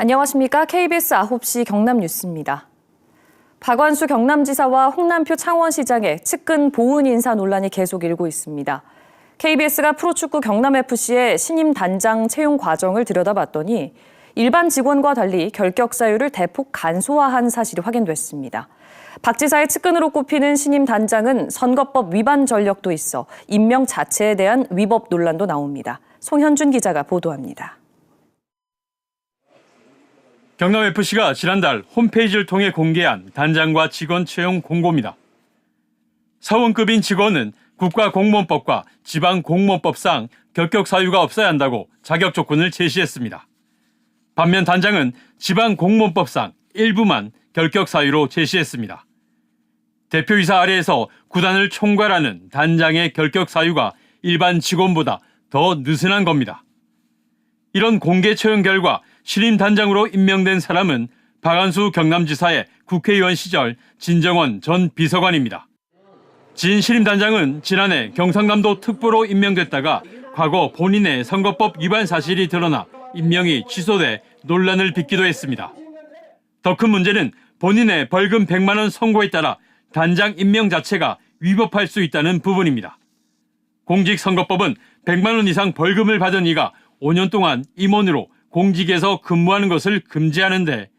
안녕하십니까. KBS 9시 경남 뉴스입니다. 박완수 경남지사와 홍남표 창원시장의 측근 보훈 인사 논란이 계속 일고 있습니다. KBS가 프로축구 경남FC의 신임 단장 채용 과정을 들여다봤더니 일반 직원과 달리 결격 사유를 대폭 간소화한 사실이 확인됐습니다. 박 지사의 측근으로 꼽히는 신임 단장은 선거법 위반 전력도 있어 임명 자체에 대한 위법 논란도 나옵니다. 송현준 기자가 보도합니다. 경남FC가 지난달 홈페이지를 통해 공개한 단장과 직원 채용 공고입니다. 사원급인 직원은 국가공무원법과 지방공무원법상 결격 사유가 없어야 한다고 자격 조건을 제시했습니다. 반면 단장은 지방공무원법상 일부만 결격 사유로 제시했습니다. 대표이사 아래에서 구단을 총괄하는 단장의 결격 사유가 일반 직원보다 더 느슨한 겁니다. 이런 공개 채용 결과 신임 단장으로 임명된 사람은 박완수 경남지사의 국회의원 시절 진정원 전 비서관입니다. 진 신임 단장은 지난해 경상남도 특보로 임명됐다가 과거 본인의 선거법 위반 사실이 드러나 임명이 취소돼 논란을 빚기도 했습니다. 더 큰 문제는 본인의 벌금 100만 원 선고에 따라 단장 임명 자체가 위법할 수 있다는 부분입니다. 공직선거법은 100만 원 이상 벌금을 받은 이가 5년 동안 임원으로 공직에서 근무하는 것을 금지하는데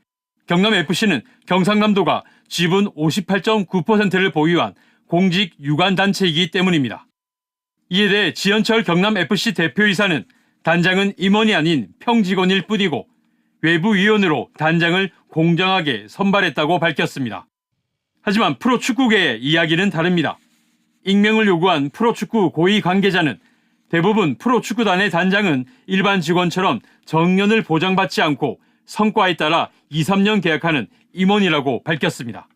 경남FC는 경상남도가 지분 58.9%를 보유한 공직 유관단체이기 때문입니다. 이에 대해 지현철 경남FC 대표이사는 단장은 임원이 아닌 평직원일 뿐이고 외부위원으로 단장을 공정하게 선발했다고 밝혔습니다. 하지만 프로축구계의 이야기는 다릅니다. 익명을 요구한 프로축구 고위 관계자는 대부분 프로축구단의 단장은 일반 직원처럼 정년을 보장받지 않고 성과에 따라 2, 3년 계약하는 임원이라고 밝혔습니다.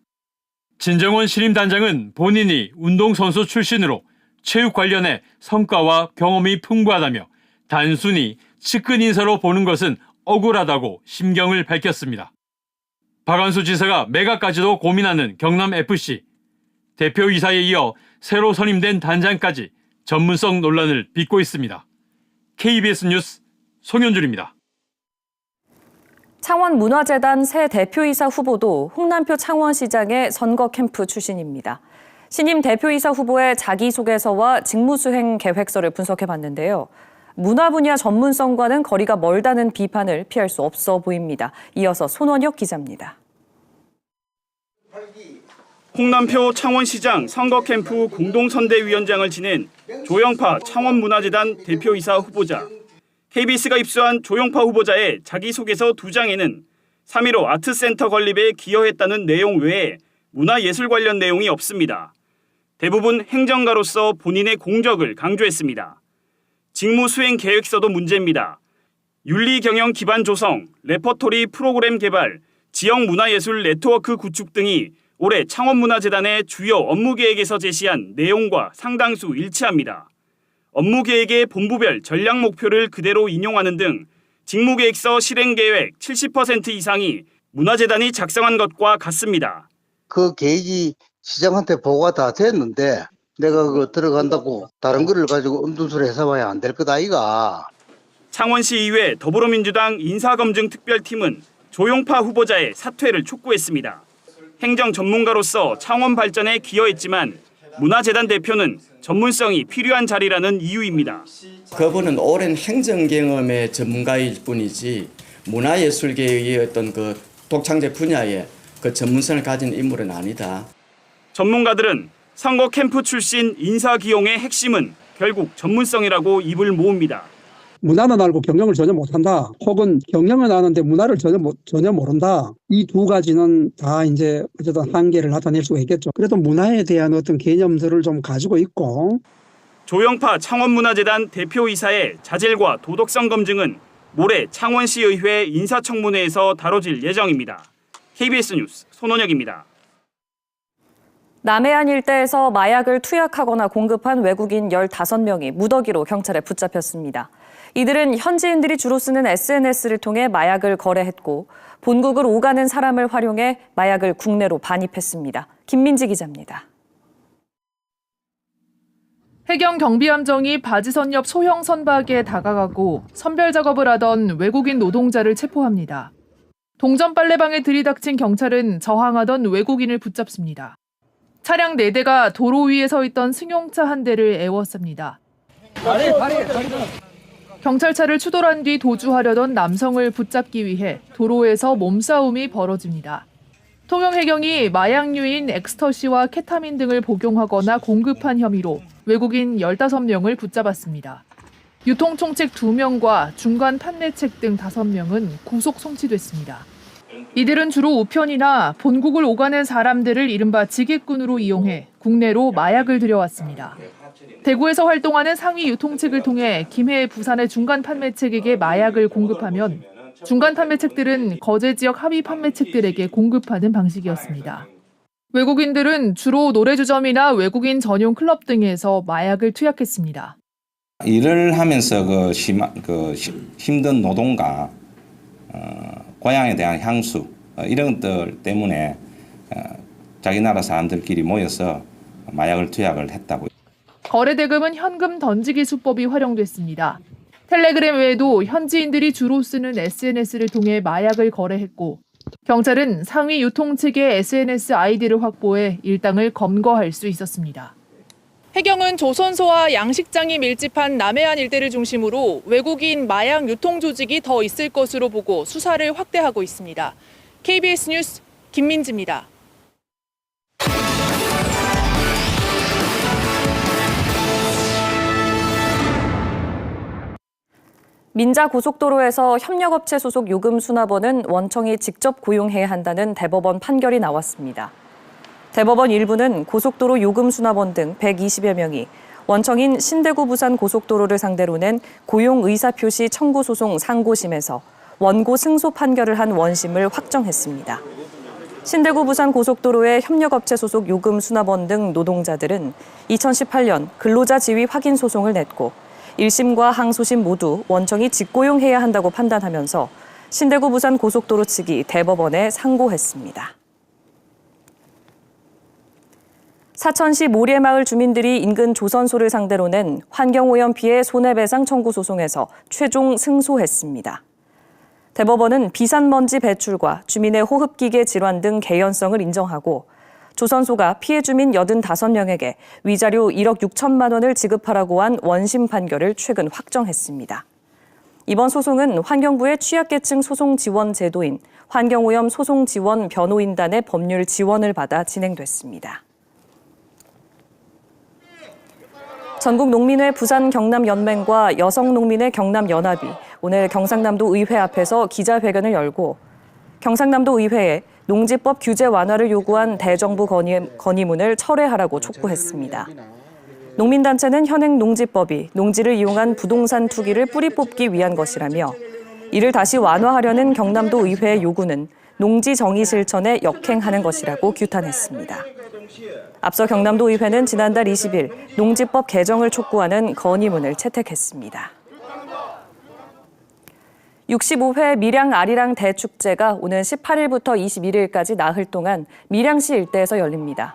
진정원 신임 단장은 본인이 운동선수 출신으로 체육 관련해 성과와 경험이 풍부하다며 단순히 측근 인사로 보는 것은 억울하다고 심경을 밝혔습니다. 박완수 지사가 매각까지도 고민하는 경남FC. 대표이사에 이어 새로 선임된 단장까지 전문성 논란을 빚고 있습니다. KBS 뉴스 송현준입니다. 창원문화재단 새 대표이사 후보도 홍남표 창원시장의 선거 캠프 출신입니다. 신임 대표이사 후보의 자기소개서와 직무수행 계획서를 분석해봤는데요. 문화 분야 전문성과는 거리가 멀다는 비판을 피할 수 없어 보입니다. 이어서 손원혁 기자입니다. 홍남표 창원시장 선거캠프 공동선대위원장을 지낸 조영파 창원문화재단 대표이사 후보자. KBS가 입수한 조영파 후보자의 자기소개서 2장에는 3.15 아트센터 건립에 기여했다는 내용 외에 문화예술 관련 내용이 없습니다. 대부분 행정가로서 본인의 공적을 강조했습니다. 직무수행 계획서도 문제입니다. 윤리경영 기반 조성, 레퍼토리 프로그램 개발, 지역문화예술 네트워크 구축 등이 올해 창원문화재단의 주요 업무계획에서 제시한 내용과 상당수 일치합니다. 업무계획의 본부별 전략 목표를 그대로 인용하는 등 직무계획서 실행계획 70% 이상이 문화재단이 작성한 것과 같습니다. 그 계획이 시장한테 보고가 다 됐는데 내가 그거 들어간다고 다른 거를 가지고 엄두소리 해서봐야 안 될 것 아이가. 창원시의회 더불어민주당 인사검증특별팀은 조용파 후보자의 사퇴를 촉구했습니다. 행정 전문가로서 창원 발전에 기여했지만 문화재단 대표는 전문성이 필요한 자리라는 이유입니다. 그분은 오랜 행정 경험의 전문가일 뿐이지 문화예술계의 어떤 그 독창제 분야의 그 전문성을 가진 인물은 아니다. 전문가들은 선거 캠프 출신 인사 기용의 핵심은 결국 전문성이라고 입을 모읍니다. 문화는 알고 경영을 전혀 못한다. 혹은 경영은 아는데 문화를 전혀 모른다. 이 두 가지는 다 이제 어쨌든 한계를 나타낼 수가 있겠죠. 그래도 문화에 대한 어떤 개념들을 좀 가지고 있고. 조영파 창원문화재단 대표이사의 자질과 도덕성 검증은 모레 창원시의회 인사청문회에서 다뤄질 예정입니다. KBS 뉴스 손원혁입니다. 남해안 일대에서 마약을 투약하거나 공급한 외국인 15명이 무더기로 경찰에 붙잡혔습니다. 이들은 현지인들이 주로 쓰는 SNS를 통해 마약을 거래했고 본국을 오가는 사람을 활용해 마약을 국내로 반입했습니다. 김민지 기자입니다. 해경 경비함정이 바지선 옆 소형 선박에 다가가고 선별 작업을 하던 외국인 노동자를 체포합니다. 동전 빨래방에 들이닥친 경찰은 저항하던 외국인을 붙잡습니다. 차량 4대가 도로 위에 서 있던 승용차 한 대를 에워쌉니다. 경찰차를 추돌한 뒤 도주하려던 남성을 붙잡기 위해 도로에서 몸싸움이 벌어집니다. 통영해경이 마약류인 엑스터시와 케타민 등을 복용하거나 공급한 혐의로 외국인 15명을 붙잡았습니다. 유통총책 2명과 중간 판매책 등 5명은 구속 송치됐습니다. 이들은 주로 우편이나 본국을 오가는 사람들을 이른바 지게꾼으로 이용해 국내로 마약을 들여왔습니다. 대구에서 활동하는 상위 유통책을 통해 김해, 부산의 중간 판매책에게 마약을 공급하면 중간 판매책들은 거제 지역 하위 판매책들에게 공급하는 방식이었습니다. 외국인들은 주로 노래주점이나 외국인 전용 클럽 등에서 마약을 투약했습니다. 일을 하면서 힘든 노동과 고향에 대한 향수 이런 것들 때문에 자기 나라 사람들끼리 모여서 마약을 투약을 했다고요. 거래 대금은 현금 던지기 수법이 활용됐습니다. 텔레그램 외에도 현지인들이 주로 쓰는 SNS를 통해 마약을 거래했고 경찰은 상위 유통책의 SNS 아이디를 확보해 일당을 검거할 수 있었습니다. 해경은 조선소와 양식장이 밀집한 남해안 일대를 중심으로 외국인 마약 유통 조직이 더 있을 것으로 보고 수사를 확대하고 있습니다. KBS 뉴스 김민지입니다. 민자고속도로에서 협력업체 소속 요금수납원은 원청이 직접 고용해야 한다는 대법원 판결이 나왔습니다. 대법원 일부는 고속도로 요금수납원 등 120여 명이 원청인 신대구 부산 고속도로를 상대로 낸 고용 의사표시 청구 소송 상고심에서 원고 승소 판결을 한 원심을 확정했습니다. 신대구 부산 고속도로의 협력업체 소속 요금수납원 등 노동자들은 2018년 근로자 지위 확인 소송을 냈고 1심과 항소심 모두 원청이 직고용해야 한다고 판단하면서 신대구 부산 고속도로 측이 대법원에 상고했습니다. 사천시 모래마을 주민들이 인근 조선소를 상대로 낸 환경오염 피해 손해배상 청구 소송에서 최종 승소했습니다. 대법원은 비산먼지 배출과 주민의 호흡기계 질환 등 개연성을 인정하고 조선소가 피해 주민 85명에게 위자료 1억 6천만 원을 지급하라고 한 원심 판결을 최근 확정했습니다. 이번 소송은 환경부의 취약계층 소송 지원 제도인 환경오염 소송 지원 변호인단의 법률 지원을 받아 진행됐습니다. 전국농민회 부산 경남연맹과 여성농민회 경남연합이 오늘 경상남도 의회 앞에서 기자회견을 열고 경상남도 의회에 농지법 규제 완화를 요구한 대정부 건의문을 철회하라고 촉구했습니다. 농민단체는 현행 농지법이 농지를 이용한 부동산 투기를 뿌리 뽑기 위한 것이라며 이를 다시 완화하려는 경남도 의회의 요구는 농지 정의 실천에 역행하는 것이라고 규탄했습니다. 앞서 경남도 의회는 지난달 20일 농지법 개정을 촉구하는 건의문을 채택했습니다. 65회 밀양 아리랑 대축제가 오는 18일부터 21일까지 나흘 동안 밀양시 일대에서 열립니다.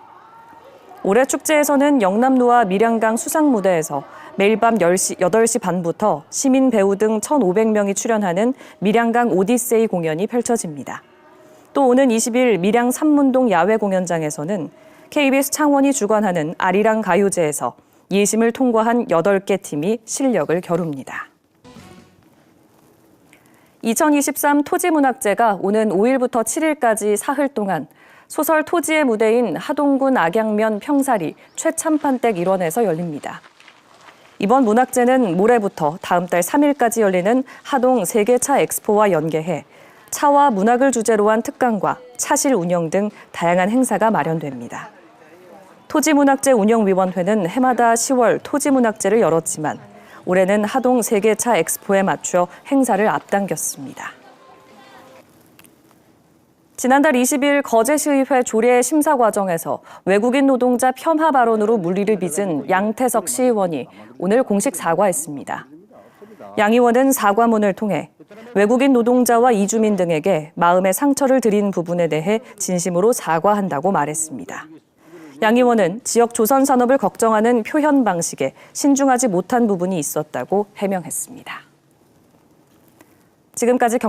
올해 축제에서는 영남로와 밀양강 수상무대에서 매일 밤 8시 반부터 시민 배우 등 1,500명이 출연하는 밀양강 오디세이 공연이 펼쳐집니다. 또 오는 20일 밀양 삼문동 야외 공연장에서는 KBS 창원이 주관하는 아리랑 가요제에서 예심을 통과한 8개 팀이 실력을 겨룹니다. 2023 토지문학제가 오는 5일부터 7일까지 사흘 동안 소설 토지의 무대인 하동군 악양면 평사리 최참판댁 일원에서 열립니다. 이번 문학제는 모레부터 다음 달 3일까지 열리는 하동 세계차 엑스포와 연계해 차와 문학을 주제로 한 특강과 차실 운영 등 다양한 행사가 마련됩니다. 토지문학제 운영위원회는 해마다 10월 토지문학제를 열었지만 올해는 하동 세계차 엑스포에 맞춰 행사를 앞당겼습니다. 지난달 20일 거제시의회 조례 심사 과정에서 외국인 노동자 폄하 발언으로 물리를 빚은 양태석 시의원이 오늘 공식 사과했습니다. 양 의원은 사과문을 통해 외국인 노동자와 이주민 등에게 마음의 상처를 드린 부분에 대해 진심으로 사과한다고 말했습니다. 양 의원은 지역 조선 산업을 걱정하는 표현 방식에 신중하지 못한 부분이 있었다고 해명했습니다. 지금까지